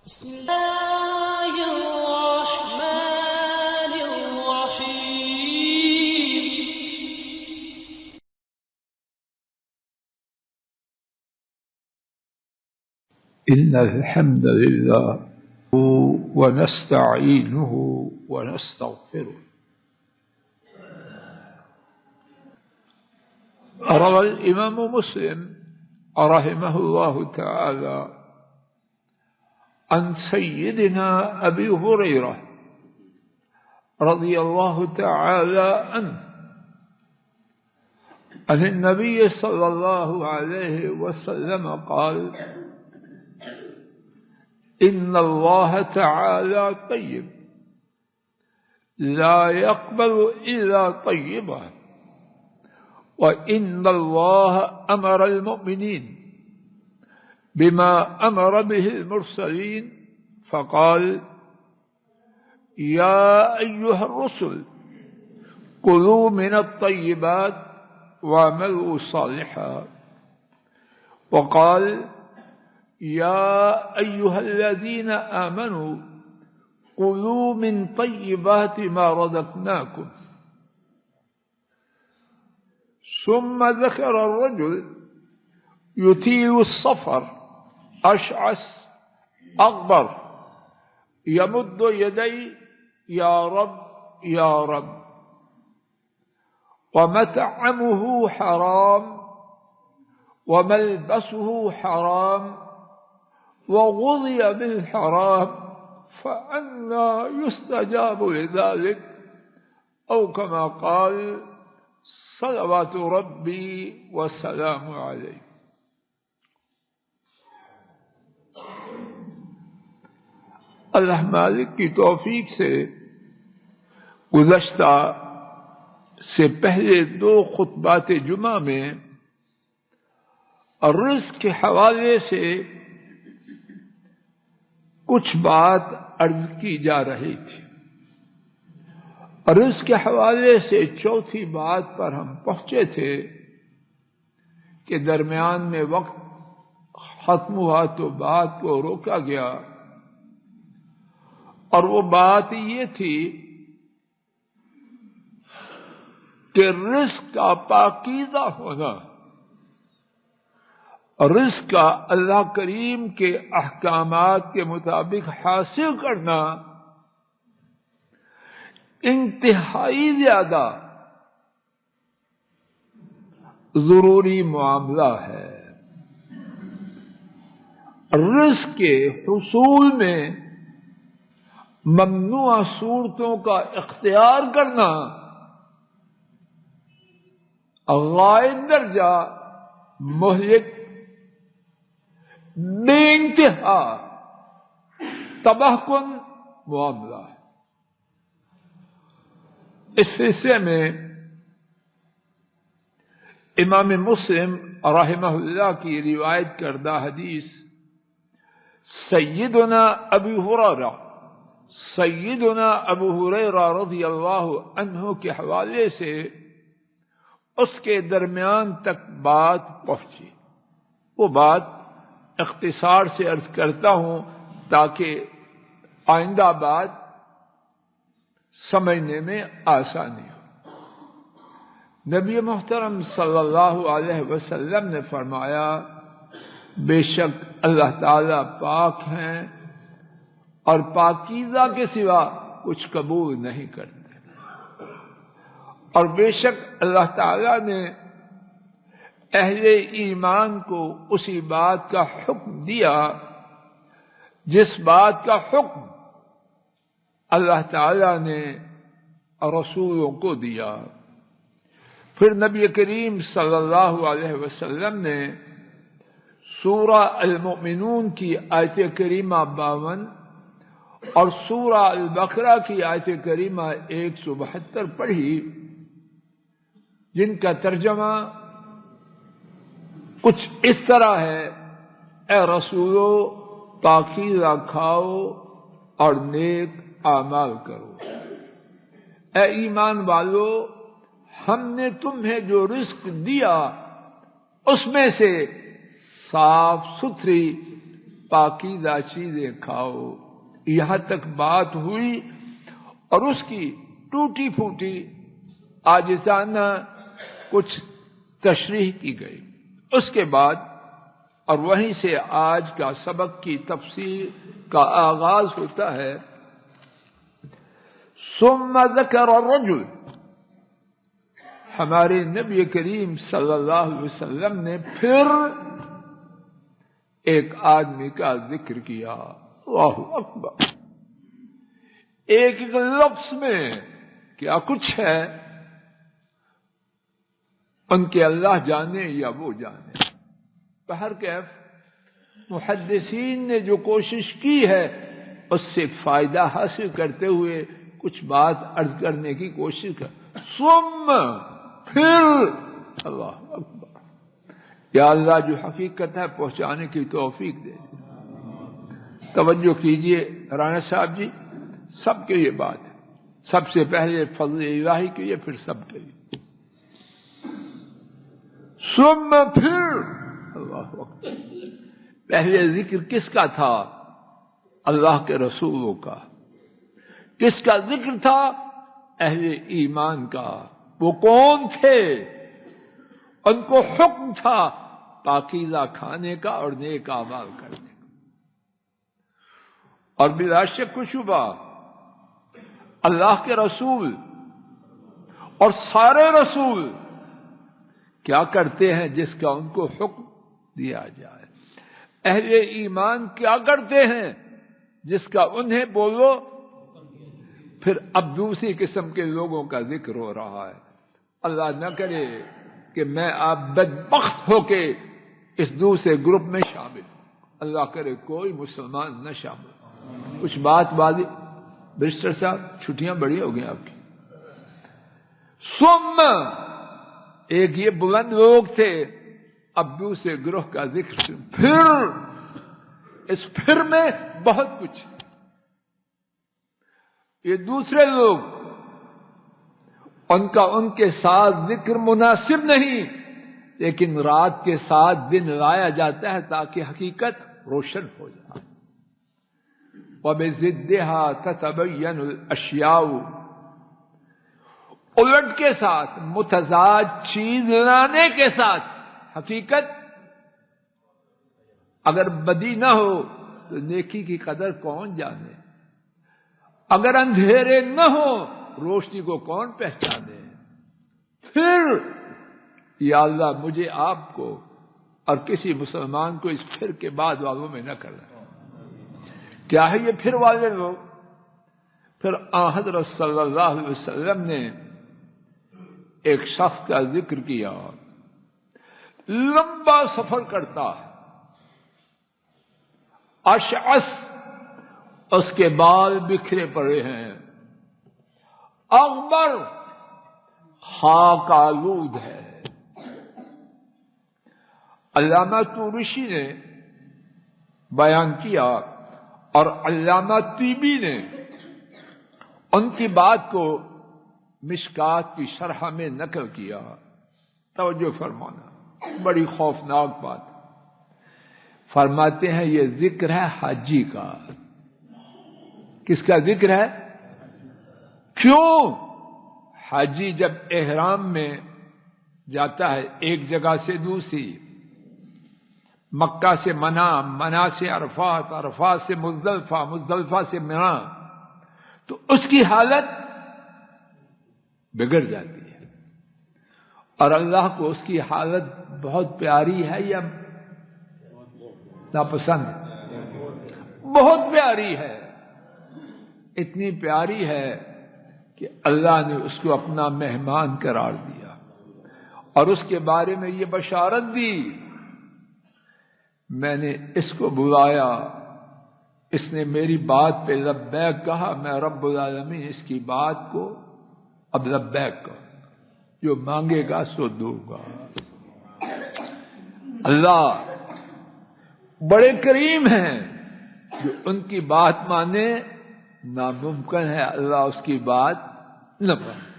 بسم الله الرحمن الرحيم. إن الحمد لله ونستعينه ونستغفره. روى الإمام مسلم رحمه الله تعالى عن سيدنا أبي هريرة رضي الله تعالى عنه عن النبي صلى الله عليه وسلم قال: إن الله تعالى طيب لا يقبل إلا طيبا، وإن الله أمر المؤمنين بما أمر به المرسلين فقال: يا أيها الرسل كلوا من الطيبات واعملوا صالحا، وقال: يا أيها الذين آمنوا كلوا من طيبات ما رزقناكم. ثم ذكر الرجل يطيل السفر أشعث أغبر يمد يديه: يا رب يا رب، ومطعمه حرام وملبسه حرام وغذي بالحرام، فأنى يستجاب لذلك؟ أو كما قال صلوات ربي والسلام عليه۔ اللہ مالک کی توفیق سے گزشتہ سے پہلے دو خطبات جمعہ میں رزق کے حوالے سے کچھ بات عرض کی جا رہی تھی۔ رزق کے حوالے سے چوتھی بات پر ہم پہنچے تھے کہ درمیان میں وقت ختم ہوا تو بات کو روکا گیا، اور وہ بات یہ تھی کہ رزق کا پاکیزہ ہونا، رزق کا اللہ کریم کے احکامات کے مطابق حاصل کرنا انتہائی زیادہ ضروری معاملہ ہے۔ رزق کے حصول میں ممنوع صورتوں کا اختیار کرنا غائب درجہ مہلک بے انتہا تباہ کن معاملہ ہے۔ اس سلسلے میں امام مسلم رحمہ اللہ کی روایت کردہ حدیث سیدنا ابو ہریرہ رضی اللہ عنہ کے حوالے سے اس کے درمیان تک بات پہنچی۔ وہ بات اختصار سے عرض کرتا ہوں تاکہ آئندہ بات سمجھنے میں آسانی ہو۔ نبی محترم صلی اللہ علیہ وسلم نے فرمایا: بے شک اللہ تعالی پاک ہیں اور پاکیزہ کے سوا کچھ قبول نہیں کرتے، اور بے شک اللہ تعالی نے اہل ایمان کو اسی بات کا حکم دیا جس بات کا حکم اللہ تعالی نے رسولوں کو دیا۔ پھر نبی کریم صلی اللہ علیہ وسلم نے سورہ المؤمنون کی آیت کریمہ 52 اور سورہ البقرہ کی آیت کریمہ 172 پڑھی، جن کا ترجمہ کچھ اس طرح ہے: اے رسولو، پاکیزہ کھاؤ اور نیک اعمال کرو۔ اے ایمان والو، ہم نے تمہیں جو رزق دیا اس میں سے صاف ستھری پاکیزہ چیزیں کھاؤ. یہاں تک بات ہوئی اور اس کی ٹوٹی پھوٹی عاجزانہ کچھ تشریح کی گئی. اس کے بعد اور وہیں سے آج کا سبق کی تفسیر کا آغاز ہوتا ہے. ثم ذکر الرجل، ہمارے نبی کریم صلی اللہ علیہ وسلم نے پھر ایک آدمی کا ذکر کیا. اللہ اکبر. ایک ایک لفظ میں کیا کچھ ہے ان کے اللہ جانے یا وہ جانے. بہر کیف محدثین نے جو کوشش کی ہے اس سے فائدہ حاصل کرتے ہوئے کچھ بات عرض کرنے کی کوشش کر. ثم، پھر. اللہ اکبر. یا اللہ جو حقیقت ہے پہنچانے کی توفیق دے. توجہ کیجئے رانا صاحب جی، سب کے لیے بات ہے. سب سے پہلے فضل الہی کے لیے، پھر سب کے لیے. ثم، پھر. اللہ اکبر. پہلے ذکر کس کا تھا؟ اللہ کے رسولوں کا. کس کا ذکر تھا؟ اہل ایمان کا. وہ کون تھے؟ ان کو حکم تھا پاکیزہ کھانے کا اور نیک اعمال کرنے کا. اور بلا شک و شبہ اللہ کے رسول اور سارے رسول کیا کرتے ہیں جس کا ان کو حکم دیا جائے. اہل ایمان کیا کرتے ہیں جس کا انہیں بولو. پھر اب دوسری قسم کے لوگوں کا ذکر ہو رہا ہے. اللہ نہ کرے کہ میں آپ بدبخت ہو کے اس دوسرے گروپ میں شامل ہوں. اللہ کرے کوئی مسلمان نہ شامل. کچھ بات بازی برسٹر صاحب، چھٹیاں بڑی ہو گئی آپ کی. ثم، ایک یہ بلند لوگ تھے. اب دوسرے گروہ کا ذکر. پھر. اس پھر میں بہت کچھ. یہ دوسرے لوگ ان کا ان کے ساتھ ذکر مناسب نہیں، لیکن رات کے ساتھ دن لایا جاتا ہے تاکہ حقیقت روشن ہو جائے. وَبِضِدِّهَا تَتَبَيَّنُ الْأَشْيَاءُ، الٹ کے ساتھ متضاد چیز لانے کے ساتھ حقیقت. اگر بدی نہ ہو تو نیکی کی قدر کون جانے؟ اگر اندھیرے نہ ہو روشنی کو کون پہچانے؟ پھر یا اللہ مجھے آپ کو اور کسی مسلمان کو اس پھر کے بعد والوں میں نہ کرنا. کیا ہے یہ پھر والے لوگ؟ پھر حضرت صلی اللہ علیہ وسلم نے ایک شخص کا ذکر کیا. لمبا سفر کرتا ہے، اشعث، اس کے بال بکھرے پڑے ہیں، اغبر، خاک آلود ہے. علامہ طورشی نے بیان کیا اور علامہ طیبی نے ان کی بات کو مشکات کی شرح میں نقل کیا. توجہ فرمانا، بڑی خوفناک بات. فرماتے ہیں یہ ذکر ہے حاجی کا. کس کا ذکر ہے؟ کیوں؟ حاجی جب احرام میں جاتا ہے ایک جگہ سے دوسری، مکہ سے منا، منا سے عرفات، عرفات سے مزدلفہ، مزدلفہ سے منا، تو اس کی حالت بگڑ جاتی ہے. اور اللہ کو اس کی حالت بہت پیاری ہے یا ناپسند؟ بہت پیاری ہے. اتنی پیاری ہے کہ اللہ نے اس کو اپنا مہمان قرار دیا اور اس کے بارے میں یہ بشارت دی، میں نے اس کو بلایا، اس نے میری بات پہ لبیک کہا، میں رب العالمین اس کی بات کو اب لبیک کہا، جو مانگے گا سو دوں گا. اللہ بڑے کریم ہیں، جو ان کی بات مانے. ناممکن ہے اللہ اس کی بات نہ مانے.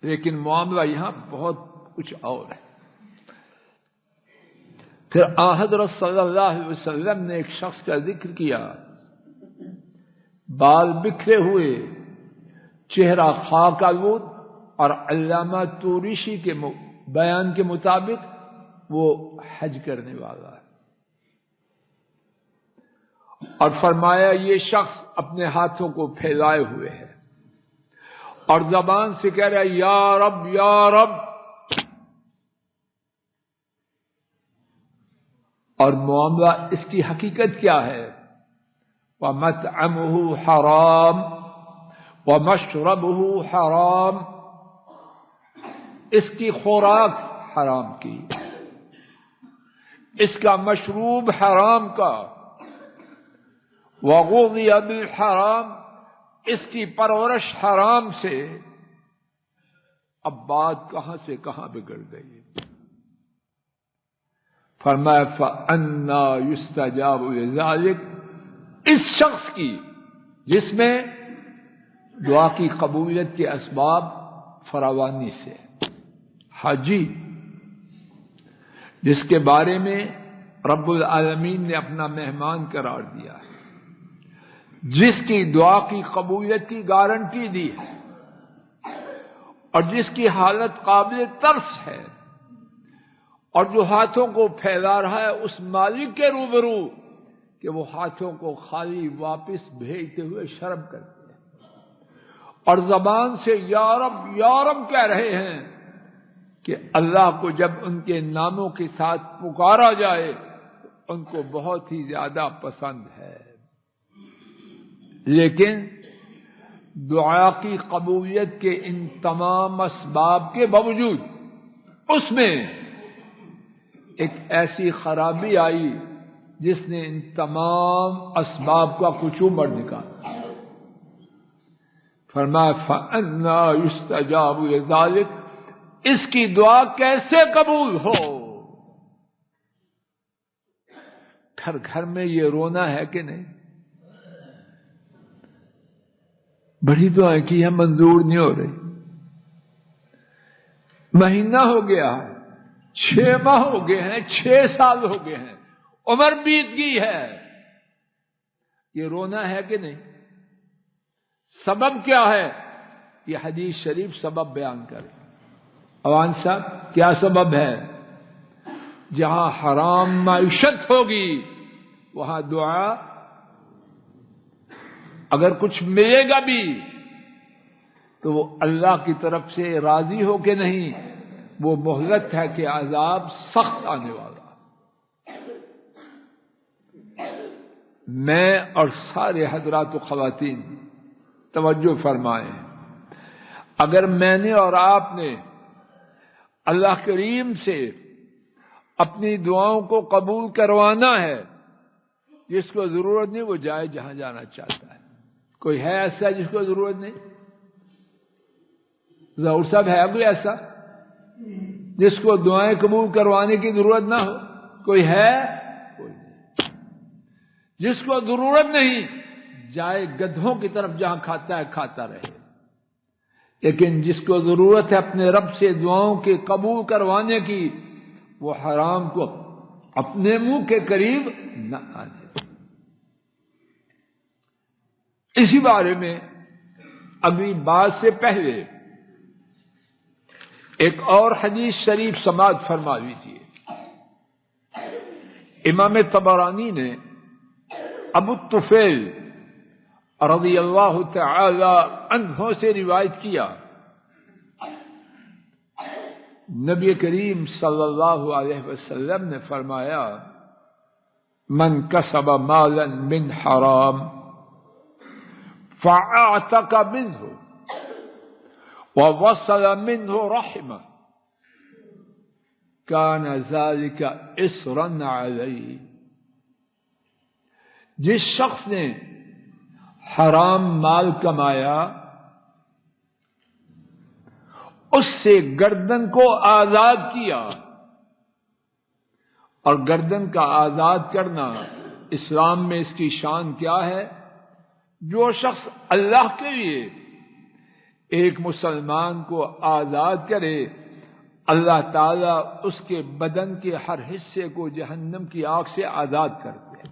لیکن معاملہ یہاں بہت کچھ اور ہے. پھر حضرت صلی اللہ علیہ وسلم نے ایک شخص کا ذکر کیا، بال بکھرے ہوئے، چہرہ خاک آلود، اور علامہ توریشی کے بیان کے مطابق وہ حج کرنے والا ہے، اور فرمایا یہ شخص اپنے ہاتھوں کو پھیلائے ہوئے ہے اور زبان سے کہہ رہا ہے یا رب یا رب، اور معاملہ اس کی حقیقت کیا ہے؟ وَمَطْعَمُهُ حَرَام وَمَشْرَبُهُ حَرَام، اس کی خوراک حرام کی، اس کا مشروب حرام کا، وَغُذِيَ بِالْحَرَام، اس کی پرورش حرام سے۔ اب بات کہاں سے کہاں بگڑ گئی؟ فرمایا فَأَنَّا يُسْتَجَابُ لِذَلِكَ، اس شخص کی جس میں دعا کی قبولیت کے اسباب فراوانی سے، حاجی جس کے بارے میں رب العالمین نے اپنا مہمان قرار دیا ہے، جس کی دعا کی قبولیت کی گارنٹی دی ہے، اور جس کی حالت قابل ترس ہے، اور جو ہاتھوں کو پھیلا رہا ہے اس مالک کے روبرو کہ وہ ہاتھوں کو خالی واپس بھیجتے ہوئے شرم کرتے ہیں، اور زبان سے یا رب کہہ رہے ہیں کہ اللہ کو جب ان کے ناموں کے ساتھ پکارا جائے ان کو بہت ہی زیادہ پسند ہے۔ لیکن دعا کی قبولیت کے ان تمام اسباب کے باوجود اس میں ایک ایسی خرابی آئی جس نے ان تمام اسباب کا کچومر نکالا۔ فرمایا فَأَنَّا يُسْتَجَابُ لِذَلِكَ، اس کی دعا کیسے قبول ہو؟ گھر گھر میں یہ رونا ہے کہ نہیں؟ بڑی دعائیں کی ہیں، منظور نہیں ہو رہی، مہینہ ہو گیا ہے، 6 ماہ ہو گئے ہیں، 6 سال ہو گئے ہیں، عمر بیت گئی ہے، یہ رونا ہے کہ نہیں؟ سبب کیا ہے؟ یہ حدیث شریف سبب بیان کرے۔ عوان صاحب کیا سبب ہے؟ جہاں حرام معیشت ہوگی وہاں دعا، اگر کچھ ملے گا بھی تو وہ اللہ کی طرف سے راضی ہو کہ نہیں، وہ مہلت ہے کہ عذاب سخت آنے والا۔ میں اور سارے حضرات و خواتین توجہ فرمائیں، اگر میں نے اور آپ نے اللہ کریم سے اپنی دعاؤں کو قبول کروانا ہے، جس کو ضرورت نہیں وہ جائے جہاں جانا چاہتا ہے۔ کوئی ہے ایسا جس کو ضرورت نہیں؟ ظہور صاحب ہے کوئی ایسا جس کو دعائیں قبول کروانے کی ضرورت نہ ہو؟ کوئی ہے؟ کوئی نہیں۔ جس کو ضرورت نہیں جائے گدھوں کی طرف، جہاں کھاتا ہے کھاتا رہے۔ لیکن جس کو ضرورت ہے اپنے رب سے دعاؤں کے قبول کروانے کی، وہ حرام کو اپنے منہ کے قریب نہ آنے۔ اسی بارے میں اگلی بات سے پہلے ایک اور حدیث شریف سماعت فرما لیجیے۔ امام طبرانی نے ابو الطفیل رضی اللہ تعالی عنہ سے روایت کیا، نبی کریم صلی اللہ علیہ وسلم نے فرمایا من کسب مالا من حرام فاعتق منه ووصل منه رحمه كان ذلك اسرا عليه، جس شخص نے حرام مال کمایا اس سے گردن کو آزاد کیا، اور گردن کا آزاد کرنا اسلام میں اس کی شان کیا ہے؟ جو شخص اللہ کے لیے ایک مسلمان کو آزاد کرے اللہ تعالیٰ اس کے بدن کے ہر حصے کو جہنم کی آگ سے آزاد کرتے ہیں۔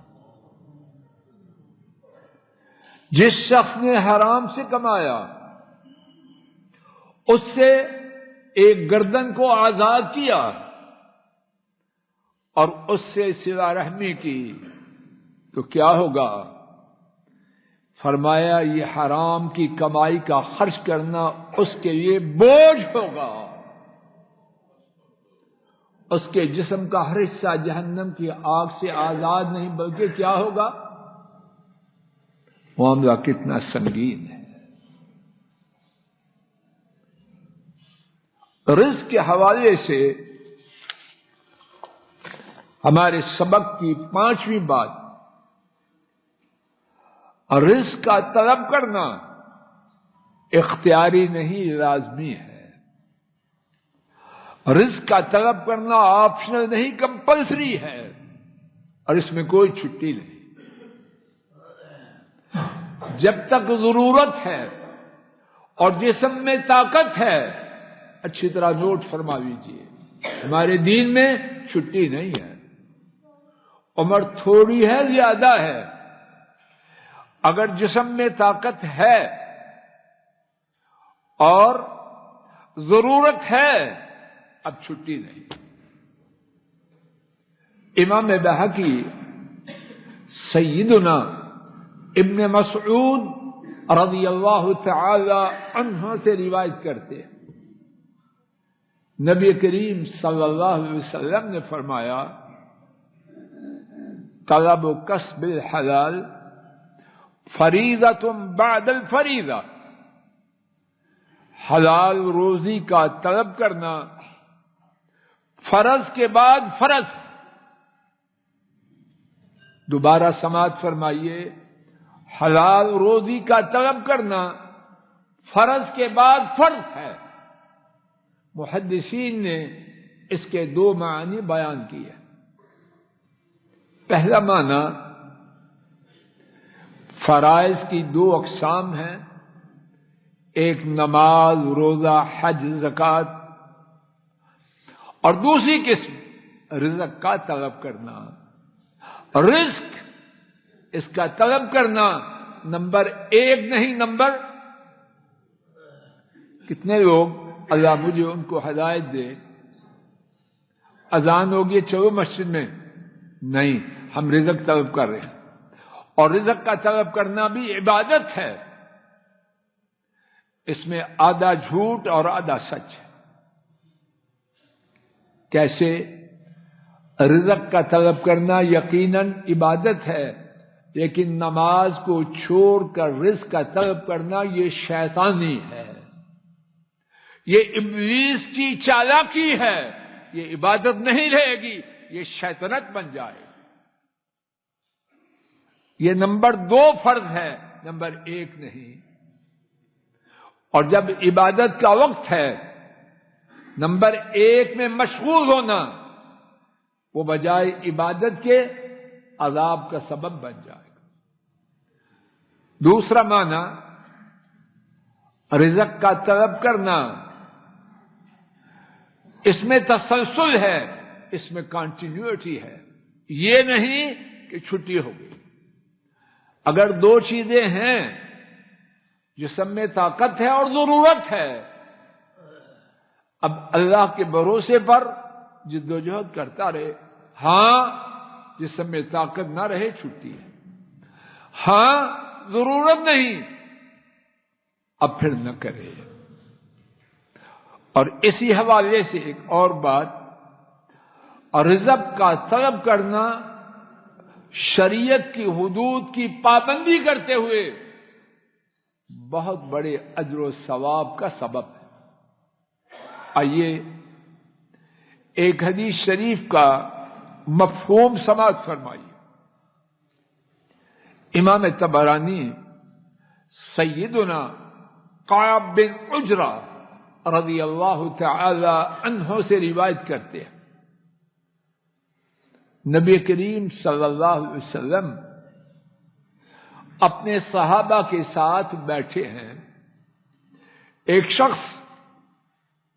جس شخص نے حرام سے کمایا اس سے ایک گردن کو آزاد کیا اور اس سے صلہ رحمی کی تو کیا ہوگا؟ فرمایا یہ حرام کی کمائی کا خرچ کرنا اس کے لیے بوجھ ہوگا، اس کے جسم کا ہر حصہ جہنم کی آگ سے آزاد نہیں بلکہ کیا ہوگا؟ معاملہ کتنا سنگین ہے۔ رزق کے حوالے سے ہمارے سبق کی 5ویں بات، رزق کا طلب کرنا اختیاری نہیں لازمی ہے۔ رزق کا طلب کرنا آپشنل نہیں، کمپلسری ہے، اور اس میں کوئی چھٹی نہیں۔ جب تک ضرورت ہے اور جسم میں طاقت ہے، اچھی طرح نوٹ فرما لیجیے، ہمارے دین میں چھٹی نہیں ہے۔ عمر تھوڑی ہے زیادہ ہے، اگر جسم میں طاقت ہے اور ضرورت ہے اب چھٹی نہیں۔ امام بہقی سیدنا ابن مسعود رضی اللہ تعالی عنہ سے روایت کرتے ہیں، نبی کریم صلی اللہ علیہ وسلم نے فرمایا، طلب کسب الحلال فریضۃ بعد الفریضہ، حلال روزی کا طلب کرنا فرض کے بعد فرض۔ دوبارہ سماعت فرمائیے، حلال روزی کا طلب کرنا فرض کے بعد فرض ہے۔ محدثین نے اس کے 2 معنی بیان کیے۔ پہلا معنی، فرائض کی 2 اقسام ہیں، ایک نماز، روزہ، حج، زکوٰۃ، اور دوسری قسم رزق کا طلب کرنا۔ رزق اس کا طلب کرنا نمبر 1 نہیں، نمبر کتنے لوگ، اللہ مجھے ان کو ہدایت دے، اذان ہوگی چلو مسجد میں، نہیں، ہم رزق طلب کر رہے ہیں، اور رزق کا طلب کرنا بھی عبادت ہے، اس میں آدھا جھوٹ اور آدھا سچ ہے۔ کیسے؟ رزق کا طلب کرنا یقیناً عبادت ہے، لیکن نماز کو چھوڑ کر رزق کا طلب کرنا یہ شیطانی ہے، یہ ابلیس کی چالاکی ہے، یہ عبادت نہیں رہے گی، یہ شیطنت بن جائے۔ یہ نمبر 2 فرض ہے، نمبر 1 نہیں۔ اور جب عبادت کا وقت ہے، نمبر 1 میں مشغول ہونا وہ بجائے عبادت کے عذاب کا سبب بن جائے گا۔ دوسرا معنی، رزق کا طلب کرنا اس میں تسلسل ہے، اس میں کنٹینیوٹی ہے، یہ نہیں کہ چھٹی ہو گئی۔ اگر 2 چیزیں ہیں، جسم میں طاقت ہے اور ضرورت ہے، اب اللہ کے بھروسے پر جد و جہد کرتا رہے، ہاں جسم میں طاقت نہ رہے چھٹی ہے، ہاں ضرورت نہیں اب پھر نہ کرے۔ اور اسی حوالے سے ایک اور بات، رزق کا طلب کرنا شریعت کی حدود کی پابندی کرتے ہوئے بہت بڑے اجر و ثواب کا سبب ہے۔ آئیے ایک حدیث شریف کا مفہوم سماعت فرمائیے۔ امام طبرانی سیدنا کعب بن عجرہ رضی اللہ تعالی عنہ سے روایت کرتے ہیں، نبی کریم صلی اللہ علیہ وسلم اپنے صحابہ کے ساتھ بیٹھے ہیں، ایک شخص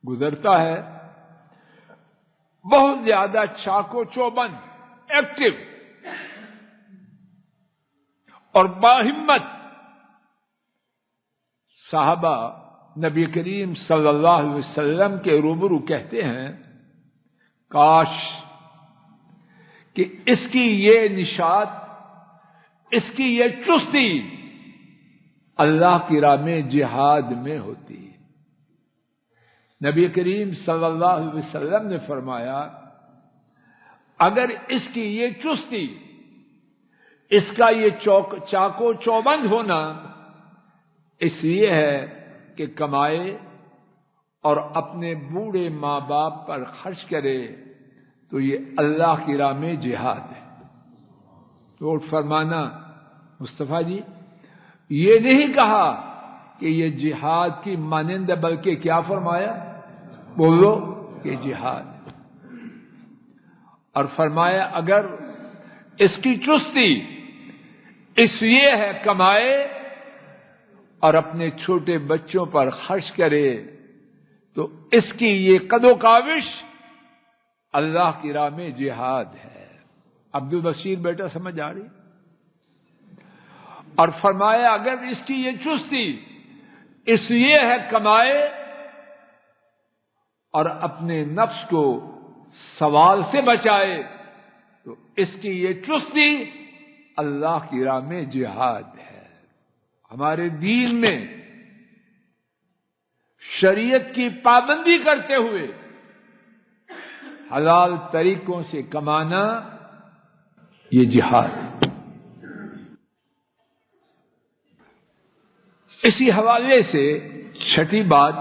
گزرتا ہے، بہت زیادہ چاقو چوبند، ایکٹیو اور باہمت صحابہ نبی کریم صلی اللہ علیہ وسلم کے روبرو کہتے ہیں کاش کہ اس کی یہ نشاط، اس کی یہ چستی اللہ کی راہ میں جہاد میں ہوتی ہے۔ نبی کریم صلی اللہ علیہ وسلم نے فرمایا اگر اس کی یہ چستی، اس کا یہ چاقو چوبند ہونا اس لیے ہے کہ کمائے اور اپنے بوڑھے ماں باپ پر خرچ کرے تو یہ اللہ کی راہ میں جہاد ہے۔ نوٹ فرمانا مصطفیٰ جی، یہ نہیں کہا کہ یہ جہاد کی مانند، بلکہ کیا فرمایا؟ بولو کہ جہاد ہے۔ اور فرمایا اگر اس کی چستی اس لیے ہے کمائے اور اپنے چھوٹے بچوں پر خرچ کرے تو اس کی یہ قد و کاوش اللہ کی راہ میں جہاد ہے۔ عبد البصیر بیٹا سمجھ آ رہی؟ اور فرمایا اگر اس کی یہ چستی اس لیے ہے کمائے اور اپنے نفس کو سوال سے بچائے تو اس کی یہ چستی اللہ کی راہ میں جہاد ہے۔ ہمارے دین میں شریعت کی پابندی کرتے ہوئے حلال طریقوں سے کمانا یہ جہاد ہے۔ اسی حوالے سے چھٹی بات،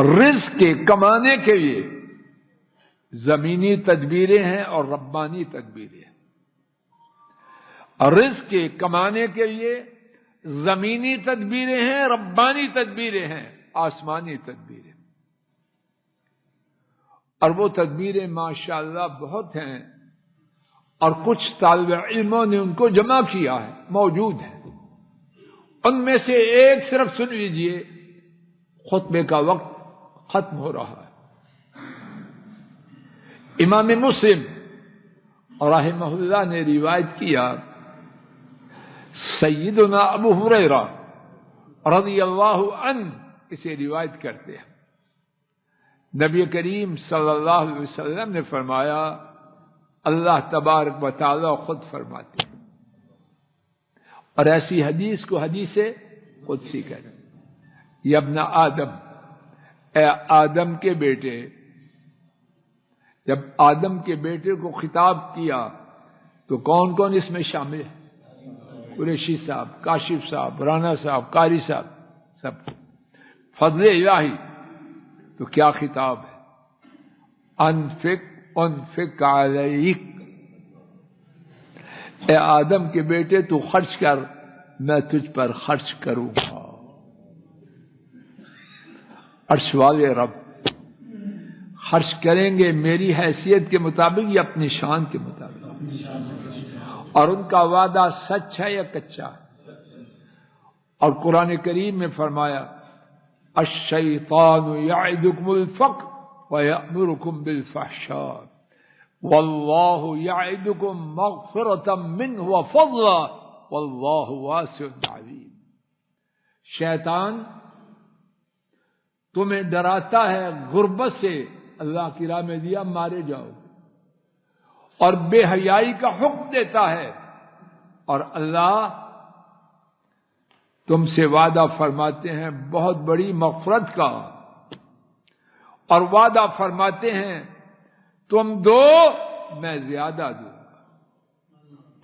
رزق کے کمانے کے لیے زمینی تدبیریں ہیں اور ربانی تدبیریں ہیں۔ رزق کے کمانے کے لیے زمینی تدبیریں ہیں، ربانی تدبیریں ہیں، آسمانی تدبیریں۔ اور وہ تدبیریں ماشاءاللہ بہت ہیں اور کچھ طالب علموں نے ان کو جمع کیا ہے، موجود ہے۔ ان میں سے ایک صرف سن لیجئے، خطبے کا وقت ختم ہو رہا ہے۔ امام مسلم رحمہ اللہ نے روایت کیا، سیدنا ابو ہریرہ رضی اللہ عنہ اسے روایت کرتے ہیں، نبی کریم صلی اللہ علیہ وسلم نے فرمایا، اللہ تبارک و تعالی خود فرماتے ہیں، اور ایسی حدیث کو حدیث قدسی کہتے ہیں، یا ابن آدم، اے آدم کے بیٹے۔ جب آدم کے بیٹے کو خطاب کیا تو کون کون اس میں شامل ہے؟ قریشی صاحب، کاشف صاحب، رانا صاحب، قاری صاحب، سب۔ فضل الہی تو کیا خطاب ہے؟ انفق علیک، اے آدم کے بیٹے تو خرچ کر، میں تجھ پر خرچ کروں گا۔ عرش والے رب خرچ کریں گے میری حیثیت کے مطابق یا اپنی شان کے مطابق، اور ان کا وعدہ سچ ہے یا کچا ہے؟ اور قرآن کریم میں فرمایا، الشیطان یعدکم الفقر ویأمرکم بالفحشاء واللہ یعدکم مغفرۃ منہ وفضلا واللہ واسع علیم۔ شیطان تمہیں ڈراتا ہے غربت سے، اللہ کی راہ میں دیا مارے جاؤ، اور بے حیائی کا حکم دیتا ہے، اور اللہ تم سے وعدہ فرماتے ہیں بہت بڑی مغفرت کا، اور وعدہ فرماتے ہیں تم دو میں زیادہ دوں گا،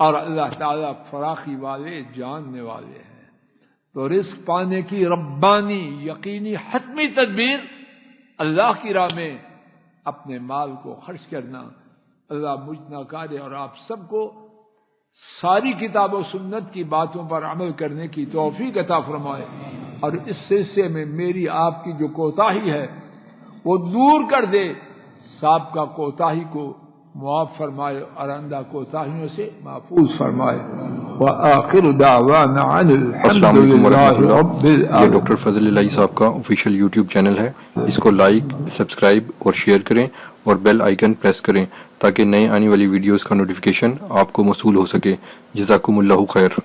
اور اللہ تعالیٰ فراخی والے، جاننے والے ہیں۔ تو رزق پانے کی ربانی یقینی حتمی تدبیر اللہ کی راہ میں اپنے مال کو خرچ کرنا۔ اللہ مجھ ناکارے اور آپ سب کو ساری کتاب و سنت کی باتوں پر عمل کرنے کی توفیق عطا فرمائے، اور اس سلسلے میں میری آپ کی جو کوتاہی ہے وہ دور کر دے، سابقہ کوتاہی کو معاف فرمائے اور آئندہ کوتاہیوں سے محفوظ فرمائے۔ وآخر دعوانا عن السلام الحمد علیکم ورحمۃ للہ رب اللہ. یہ العالمین. ڈاکٹر فضل الہی صاحب کا آفیشیل یوٹیوب چینل ہے. اس کو لائک، سبسکرائب اور شیئر کریں اور بیل آئیکن پریس کریں تاکہ نئے آنے والی ویڈیوز کا نوٹیفیکیشن آپ کو موصول ہو سکے. جزاکم اللہ خیر.